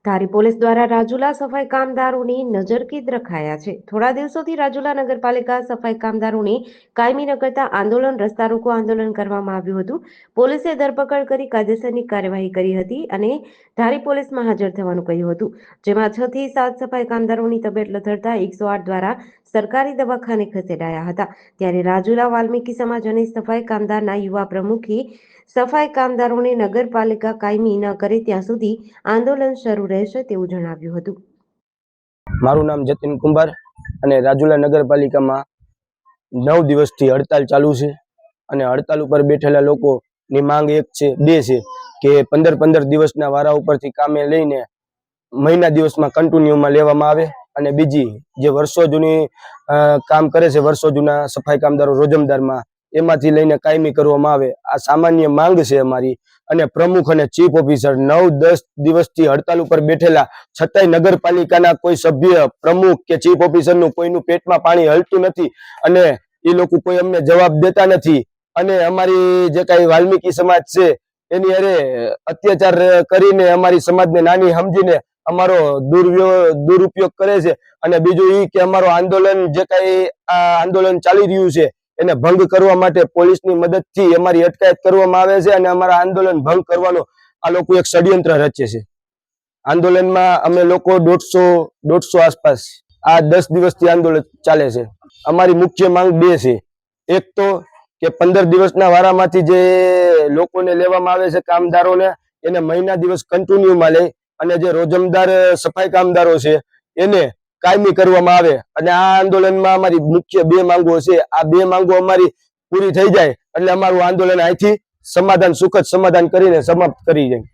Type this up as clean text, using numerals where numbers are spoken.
ધારી police દ્વારા રાજુલા સફાઈ કામદારોની નજરકેદ રખાયા છે। થોડા દિવસોથી રાજુલા નગરપાલિકા સફાઈ કામદારોની કાયમી ન કરતા આંદોલન રસ્તા રોકો આંદોલન કરવામાં આવ્યું હતું। પોલીસે ધરપકડ કરી કાયદેસરની કાર્યવાહી કરી હતી અને ધારી પોલીસમાં હાજર થવાનું કહ્યું હતું, જેમાં 6 થી 7 સફાઈ કામદારોની તબિયત લથડતા 108 દ્વારા સરકારી દવાખાને ખસેડાયા હતા। ત્યારે રાજુલા વાલ્મીકી સમાજ અને સફાઈ કામદારના યુવા પ્રમુખે સફાઈ કામદારોને નગરપાલિકા કાયમી ન કરે ત્યાં સુધી આંદોલન શરૂ રહેશે તેવું જણાવ્યું હતું। મારું નામ જતીન કુંભાર અને રાજુલા નગરપાલિકામાં 9 દિવસથી હડતાલ ચાલુ છે અને હડતાલ ઉપર બેઠેલા લોકોની માંગ એક છે, બે છે કે 15 દિવસના વારા ઉપરથી કામે લઈને મહિના દિવસમાં કન્ટિન્યુમાં લેવામાં આવે અને બીજી જે વર્ષો જૂની કામ કરે છે, વર્ષો જૂના સફાઈ કામદારો રોજમદારમાં એમાંથી લઈને કાયમી કરવામાં આવે। આ સામાન્ય માંગ છે અમારી। અને પ્રમુખ અને ચીફ ઓફિસર 9-10 દિવસથી હડતાલ ઉપર બેઠેલા છતાંય નગરપાલિકાના કોઈ સભ્ય, પ્રમુખ કે ચીફ ઓફિસરનું કોઈનું પેટમાં પાણી હલતું નથી અને એ લોકો કોઈ અમને જવાબ દેતા નથી। અને અમારી જે કાંઈ વાલ્મીકી સમાજ છે એની અરે અત્યાચાર કરીને અમારી સમાજને નાની સમજીને અમારો દુરુપયોગ કરે છે। અને બીજું એ કે અમારો આંદોલન જે કાંઈ આ આંદોલન ચાલી રહ્યું છે એને ભંગ કરવા માટે પોલીસની મદદથી અમારી અટકાયત કરવામાં આવે છે અને અમારા આંદોલન ભંગ કરવાનો આ લોકો એક ષડયંત્ર રચે છે। આંદોલનમાં અમે લોકો 150 આસપાસ આ 10 દિવસથી આંદોલન ચાલે છે। અમારી મુખ્ય માંગ બે છે, એક તો કે 15 દિવસના વારામાંથી જે લોકોને લેવામાં આવે છે કામદારોને એને મહિના દિવસ કન્ટિન્યુમાં લે અને જે રોજમદાર સફાઈ કામદારો છે એને કાયમી કરવામાં આવે। અને આ આંદોલનમાં અમારી મુખ્ય બે માંગો છે। આ બે માંગો અમારી પૂરી થઈ જાય એટલે અમારું આંદોલન અહીંથી સમાધાન સુખદ સમાધાન કરીને સમાપ્ત કરી જાય।